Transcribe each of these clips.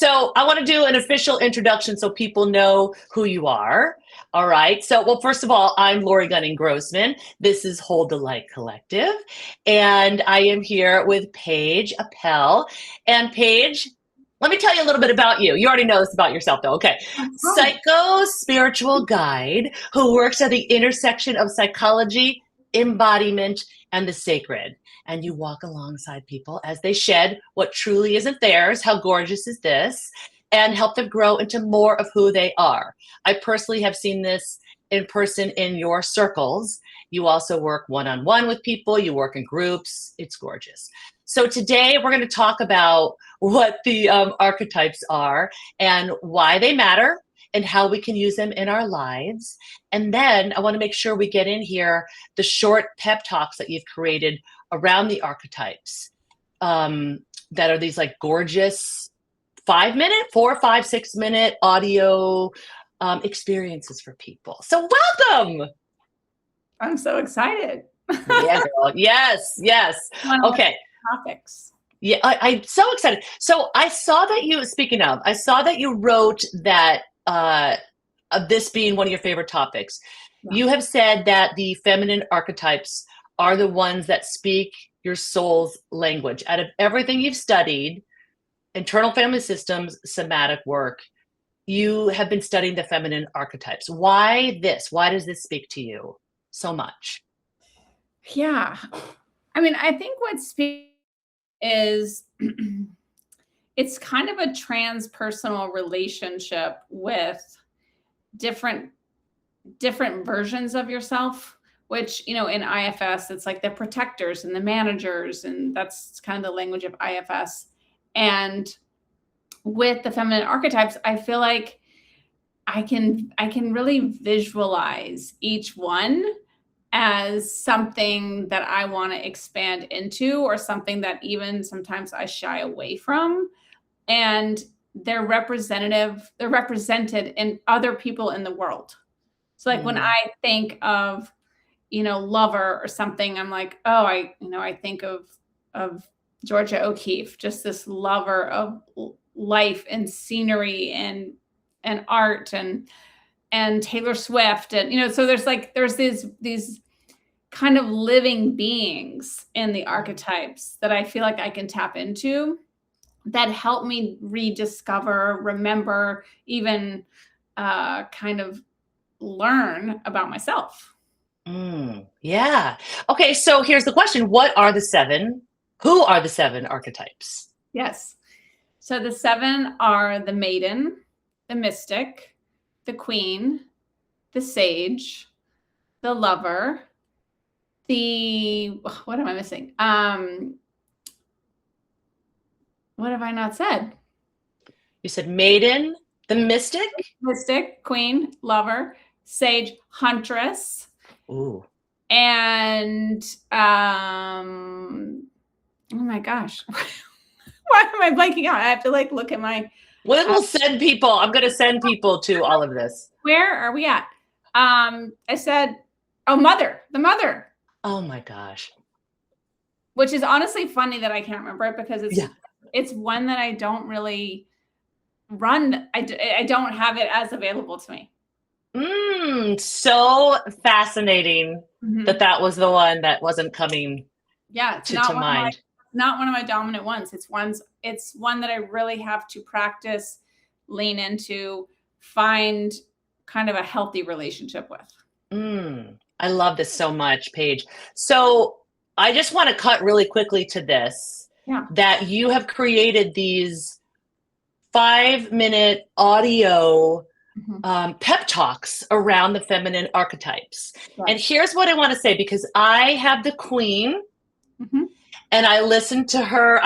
So I want to do an official introduction so people know who you are. All right. So, well, first of all, I'm Lori Gunning Grossman. This is Hold the Light Collective. And I am here with Paige Appel. And Paige, let me tell you a little bit about you. You already know this about yourself, though. Okay. Psycho spiritual guide who works at the intersection of psychology, embodiment, and the sacred. And you walk alongside people as they shed what truly isn't theirs. How gorgeous is this? And help them grow into more of who they are. I personally have seen this in person in your circles. You also work one-on-one with people. You work in groups. It's gorgeous. So today we're going to talk about what the archetypes are and why they matter and how we can use them in our lives. And then I want to make sure we get in here the short pep talks that you've created around the archetypes that are these like gorgeous 5-minute, 4, 5, 6-minute audio experiences for people. So welcome. I'm so excited. Yeah, girl. Yes, yes. Okay. Topics. Yeah, I'm so excited. So I saw that I saw that you wrote that of this being one of your favorite topics. Yeah. You have said that the feminine archetypes are the ones that speak your soul's language. Out of everything you've studied, internal family systems, somatic work, you have been studying the feminine archetypes. Why this? Why does this speak to you so much? Yeah. I mean, I think what speaks is it's kind of a transpersonal relationship with different versions of yourself, which, you know, in IFS, it's like the protectors and the managers, and that's kind of the language of IFS. And with the feminine archetypes, I feel like I can really visualize each one as something that I want to expand into, or something that even sometimes I shy away from. And they're represented in other people in the world. So like when I think of, you know, lover or something, I'm like, oh, I think of Georgia O'Keeffe, just this lover of life and scenery and art and Taylor Swift. And, you know, so there's these kind of living beings in the archetypes that I feel like I can tap into that help me rediscover, remember, even kind of learn about myself. Yeah. Okay. So here's the question. Who are the 7 archetypes? Yes. So the 7 are the maiden, the mystic, the queen, the sage, the lover, what am I missing? What have I not said? You said maiden, the mystic, queen, lover, sage, huntress. Ooh. And oh my gosh. Why am I blanking out? I have to like look at my. Well, we'll send people. I'm going to send people to all of this. Where are we at? I said, the mother. Oh my gosh. Which is honestly funny that I can't remember it, because it's one that I don't really run. I don't have it as available to me. So fascinating that was the one that wasn't coming to mind. Not one of my dominant ones. It's one that I really have to practice, lean into, find kind of a healthy relationship with. I love this so much, Paige. So I just want to cut really quickly to this, that you have created these 5-minute audio pep talks around the feminine archetypes. Right. And here's what I want to say, because I have the queen and I've listened to her,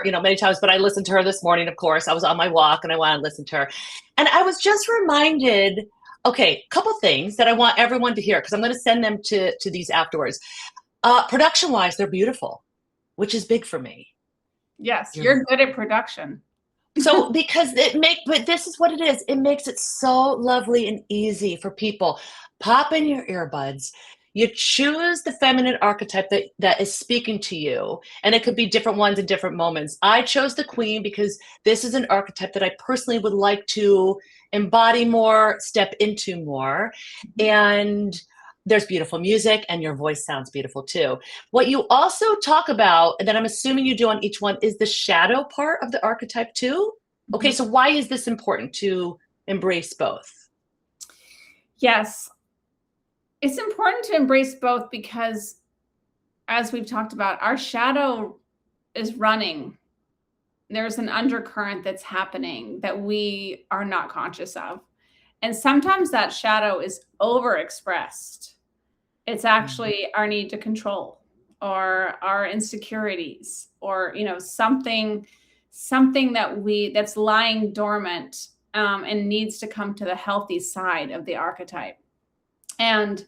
you know, many times, but I listened to her this morning, of course. I was on my walk and I wanted to listen to her. And I was just reminded, okay, a couple things that I want everyone to hear, because I'm going to send them to these afterwards. Production-wise, they're beautiful, which is big for me. Yes, you're good at production. So because but this is what it is. It makes it so lovely and easy for people. Pop in your earbuds. you choose the feminine archetype that is speaking to you. And it could be different ones in different moments. I chose the queen because this is an archetype that I personally would like to embody more, step into more. And there's beautiful music, and your voice sounds beautiful too. What you also talk about, and that I'm assuming you do on each one, is the shadow part of the archetype too. Okay, so why is this important to embrace both? Yes, it's important to embrace both because, as we've talked about, our shadow is running. There's an undercurrent that's happening that we are not conscious of. And sometimes that shadow is overexpressed. It's actually our need to control or our insecurities or, something that's lying dormant and needs to come to the healthy side of the archetype. And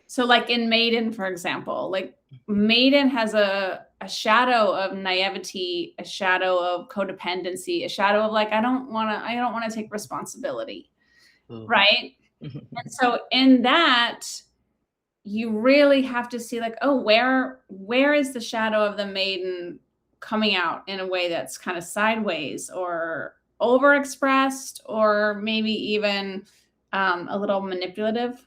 so like in Maiden, for example, like Maiden has a shadow of naivety, a shadow of codependency, a shadow of like, I don't want to take responsibility. Right. And so in that, you really have to see like, oh, where is the shadow of the Maiden coming out in a way that's kind of sideways or overexpressed or maybe even a little manipulative.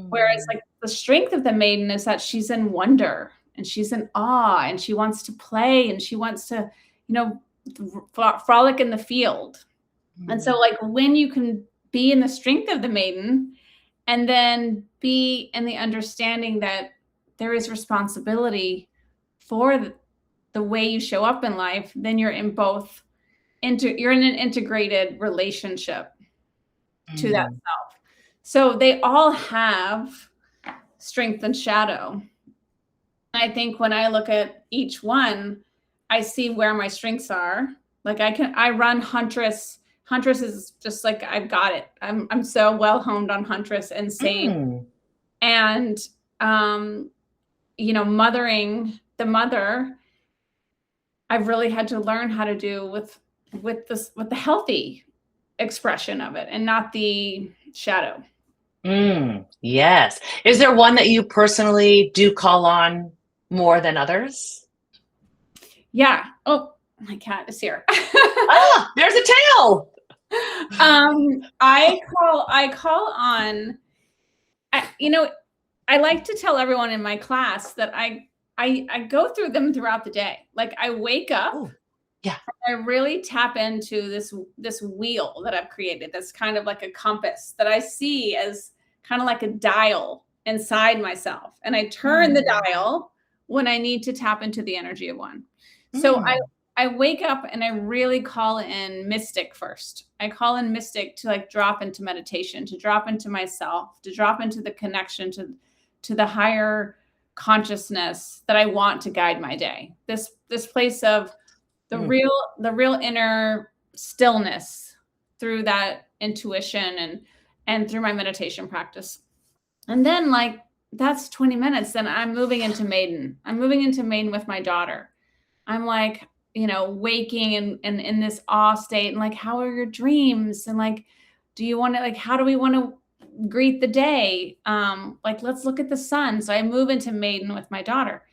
Whereas like the strength of the Maiden is that she's in wonder and she's in awe and she wants to play and she wants to, frolic in the field. And so like when you can be in the strength of the Maiden and then be in the understanding that there is responsibility for the way you show up in life, then you're in you're in an integrated relationship to that self. So they all have strength and shadow. I think when I look at each one, I see where my strengths are. Like I run Huntress. Huntress is just like, I've got it. I'm so well honed on Huntress and Sage. And, mothering the mother, I've really had to learn how to do with the healthy expression of it and not the shadow. Yes. Is there one that you personally do call on more than others? Yeah. Oh, my cat is here. Ah, there's a tail. I call on, I like to tell everyone in my class that I go through them throughout the day. Like I wake up. Ooh, yeah. I really tap into this wheel that I've created. That's kind of like a compass that I see as kind of like a dial inside myself. And I turn the dial when I need to tap into the energy of one. So I wake up and I really call in Mystic first. I call in Mystic to like drop into meditation, to drop into myself, to drop into the connection to the higher consciousness that I want to guide my day. This place of the real inner stillness through that intuition and through my meditation practice. And then like that's 20 minutes. Then I'm moving into Maiden. I'm moving into Maiden with my daughter. I'm like, waking and in this awe state and like, how are your dreams? And like, do you want to like, how do we want to greet the day? Like, let's look at the sun. So I move into Maiden with my daughter.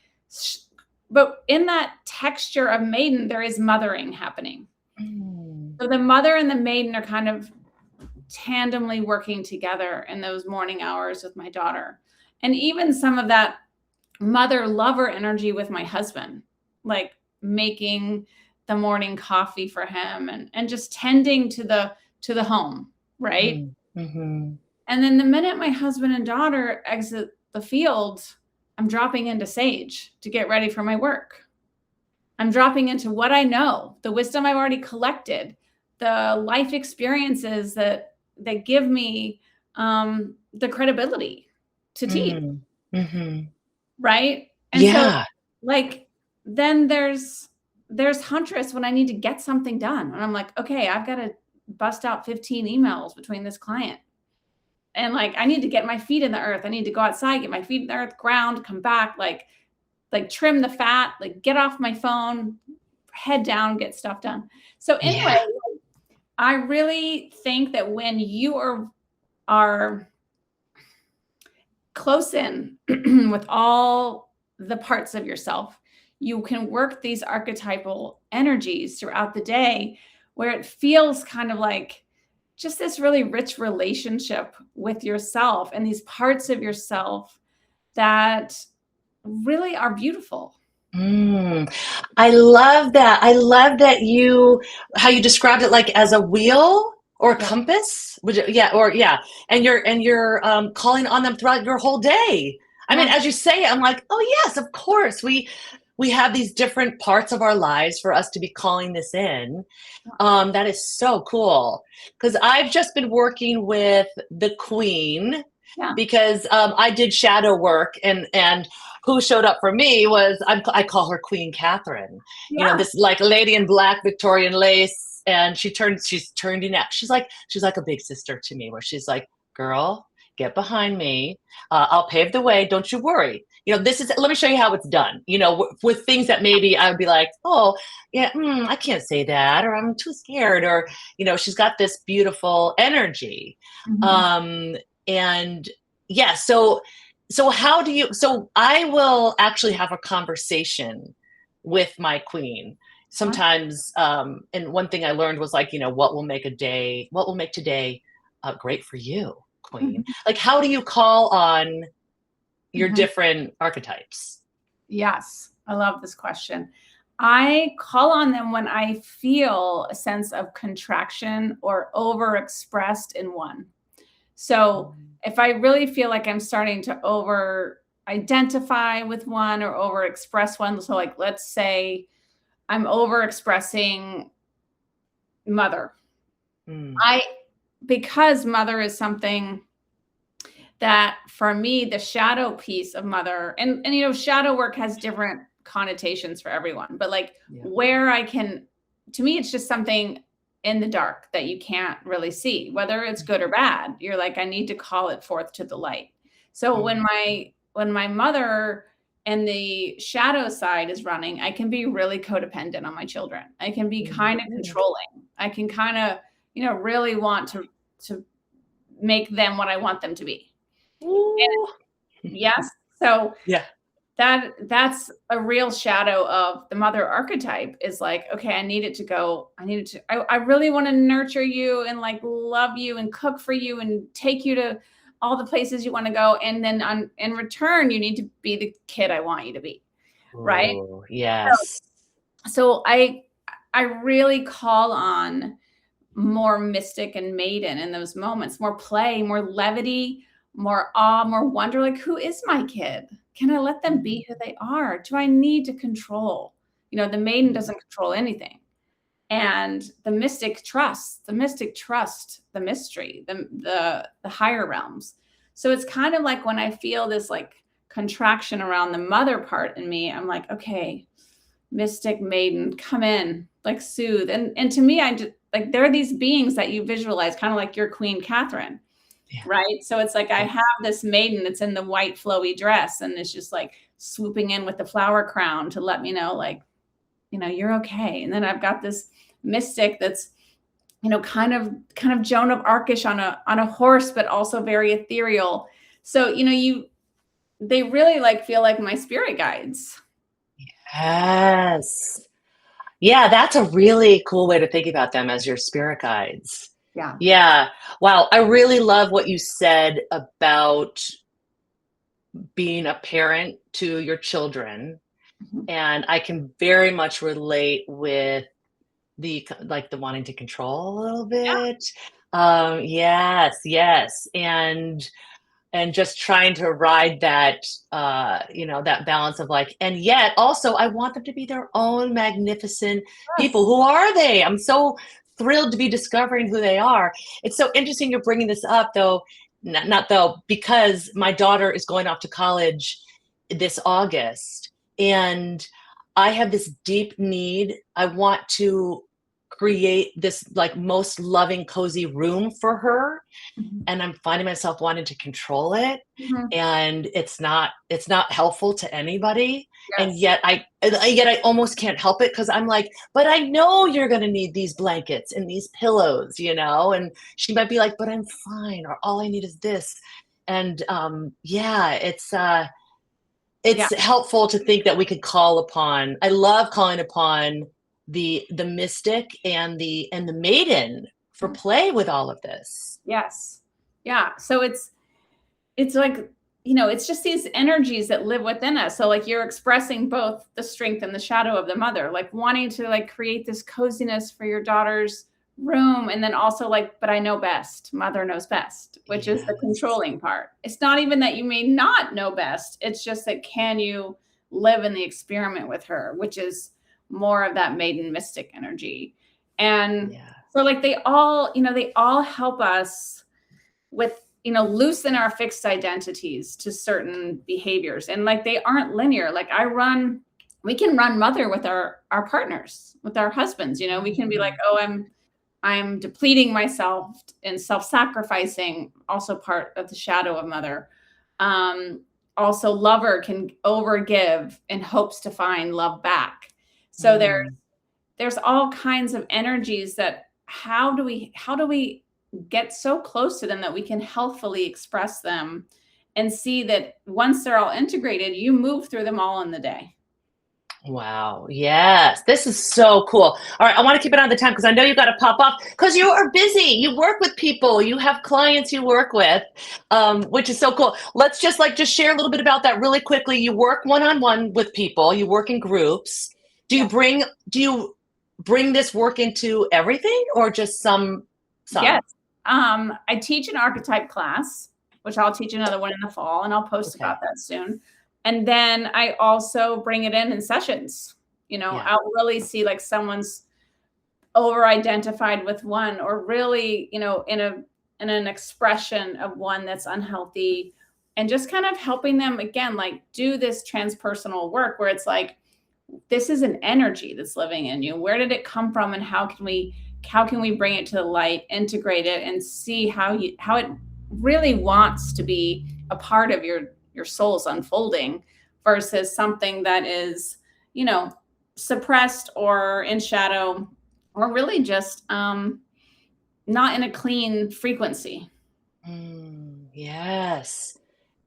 But in that texture of Maiden, there is mothering happening. So the mother and the Maiden are kind of tandemly working together in those morning hours with my daughter. And even some of that mother lover energy with my husband, like making the morning coffee for him and just tending to the home. Right. And then the minute my husband and daughter exit the field, I'm dropping into Sage to get ready for my work. I'm dropping into what I know, the wisdom I've already collected, the life experiences that give me the credibility to teach. Right. And so like, then there's Huntress when I need to get something done. And I'm like, okay, I've got to bust out 15 emails between this client. And like, I need to get my feet in the earth. I need to go outside, get my feet in the earth, ground, come back, like trim the fat, like get off my phone, head down, get stuff done. So anyway, I really think that when you are close in with all the parts of yourself, you can work these archetypal energies throughout the day where it feels kind of like just this really rich relationship with yourself and these parts of yourself that really are beautiful. I love that. I love that how you described it like as a wheel or a Yeah. compass. Yeah. And you're calling on them throughout your whole day. I mean, Yeah. as you say it, I'm like, oh yes, of course. We have these different parts of our lives for us to be calling this in. That is so cool. Because I've just been working with the Queen Yeah. because I did shadow work and who showed up for me was I call her Queen Catherine. You know, Yeah. this like lady in black Victorian lace, and she's turned in. She's like a big sister to me, where she's like, "Girl, get behind me. I'll pave the way. Don't you worry. You know, this is. Let me show you how it's done. You know, with things that maybe I would be like, oh, yeah, I can't say that, or I'm too scared, or you know, she's got this beautiful energy, Mhm. and yeah. So how do you? So I will actually have a conversation with my queen sometimes. And one thing I learned was like, you know, what will make today great for you, queen? Mhm. Like, how do you call on your Mhm. different archetypes? Yes, I love this question. I call on them when I feel a sense of contraction or overexpressed in one. So if I really feel like I'm starting to over identify with one or over express one, so like let's say I'm over expressing mother. Mm. I because mother is something that for me, the shadow piece of mother, and you know, shadow work has different connotations for everyone, but like Yeah. where I can, to me, it's just something in the dark that you can't really see, whether it's good or bad. You're like, I need to call it forth to the light. So Mm. when my mother and the shadow side is running, I can be really codependent on my children. I can be kind of Mm. controlling. I can kind of, you know, really want to make them what I want them to be. Ooh. Yes. So Yeah. that's a real shadow of the mother archetype is like, okay, I really want to nurture you and like love you and cook for you and take you to all the places you want to go. And then in return, you need to be the kid I want you to be. Right. Oh, yes. So I really call on more mystic and maiden in those moments, more play, more levity, more awe, more wonder. Like, who is my kid? Can I let them be who they are? Do I need to control? You know, the maiden doesn't control anything. And the mystic trust the mystery, the higher realms. So it's kind of like when I feel this like contraction around the mother part in me, I'm like, okay, mystic maiden, come in, like soothe. And to me, I just like there are these beings that you visualize, kind of like your Queen Catherine, Yeah. right? So it's like I Yeah. have this maiden that's in the white flowy dress and it's just like swooping in with the flower crown to let me know, like, you know, you're okay. And then I've got this mystic that's, you know, kind of Joan of Arcish on a horse, but also very ethereal. So, you know, they really like feel like my spirit guides. Yes. Yeah, that's a really cool way to think about them as your spirit guides. Yeah. Yeah. Wow. I really love what you said about being a parent to your children. Mhm. And I can very much relate with the wanting to control a little bit. Yes, yes. And just trying to ride that that balance of like, and yet also I want them to be their own magnificent people. Yes. Who are they? I'm so thrilled to be discovering who they are. It's so interesting you're bringing this up though. Not though, because my daughter is going off to college this August, and I have this deep need. I want to create this like most loving cozy room for her, Mhm. and I'm finding myself wanting to control it, Mhm. and it's not helpful to anybody. And Yes. yet I almost can't help it because I'm like, but I know you're gonna need these blankets and these pillows, you know? And she might be like, but I'm fine, or all I need is this. And yeah, Yeah. it's helpful to think that we could call upon. I love calling upon the mystic and the maiden for play with all of this. Yes. Yeah. So it's like, it's just these energies that live within us. So like you're expressing both the strength and the shadow of the mother, like wanting to like create this coziness for your daughter's room. And then also like, but I know best. Mother knows best, which is the Yes. controlling part. It's not even that you may not know best. It's just that can you live in the experiment with her, which is more of that maiden mystic energy. And Yeah. so like they all help us with loosen our fixed identities to certain behaviors, and like they aren't linear. Like we can run mother with our partners, with our husbands. We can be like, oh, I'm depleting myself and self-sacrificing, also part of the shadow of mother. Also lover can overgive in hopes to find love back. So there's all kinds of energies that how do we get so close to them that we can healthfully express them and see that once they're all integrated, you move through them all in the day. Wow. Yes. This is so cool. All right. I want to keep it on the time because I know you got to pop off because you are busy. You work with people. You have clients you work with, which is so cool. Let's just share a little bit about that really quickly. You work one-on-one with people. You work in groups. Do you Yeah. bring this work into everything or just some? Yes. I teach an archetype class, which I'll teach another one in the fall, and I'll post Okay. about that soon. And then I also bring it in sessions. Yeah. I'll really see like someone's over identified with one, or really, in an expression of one that's unhealthy, and just kind of helping them again, like do this transpersonal work where it's like, this is an energy that's living in you. Where did it come from? And how can we bring it to the light, integrate it, and see how it really wants to be a part of your soul's unfolding versus something that is, suppressed or in shadow, or really just not in a clean frequency. Yes.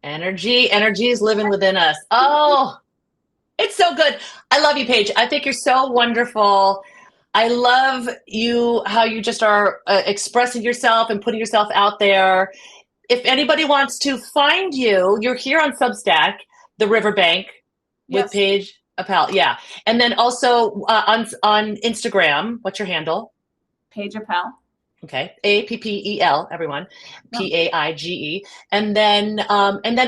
Energy is living within us. Oh, it's so good. I love you, Paige. I think you're so wonderful. I love how you just are expressing yourself and putting yourself out there. If anybody wants to find you, you're here on Substack, The Riverbank with Yes. Paige Appel. Yeah. And then also on Instagram, what's your handle? Paige Appel. Okay. Appel, everyone. Yeah. Paige. And then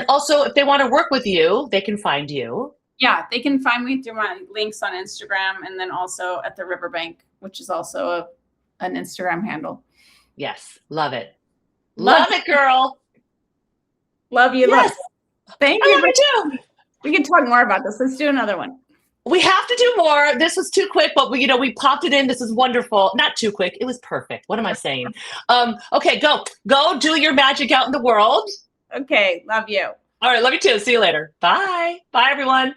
also if they want to work with you, they can find you. Yeah, they can find me through my links on Instagram, and then also at the Riverbank, which is also an Instagram handle. Yes. Love it. Love it, girl. Love you. Yes. Thank I you. love you too. We can talk more about this. Let's do another one. We have to do more. This was too quick, but we popped it in. This is wonderful. Not too quick. It was perfect. What am I saying? Okay, go do your magic out in the world. Okay. Love you. All right. Love you too. See you later. Bye. Bye, everyone.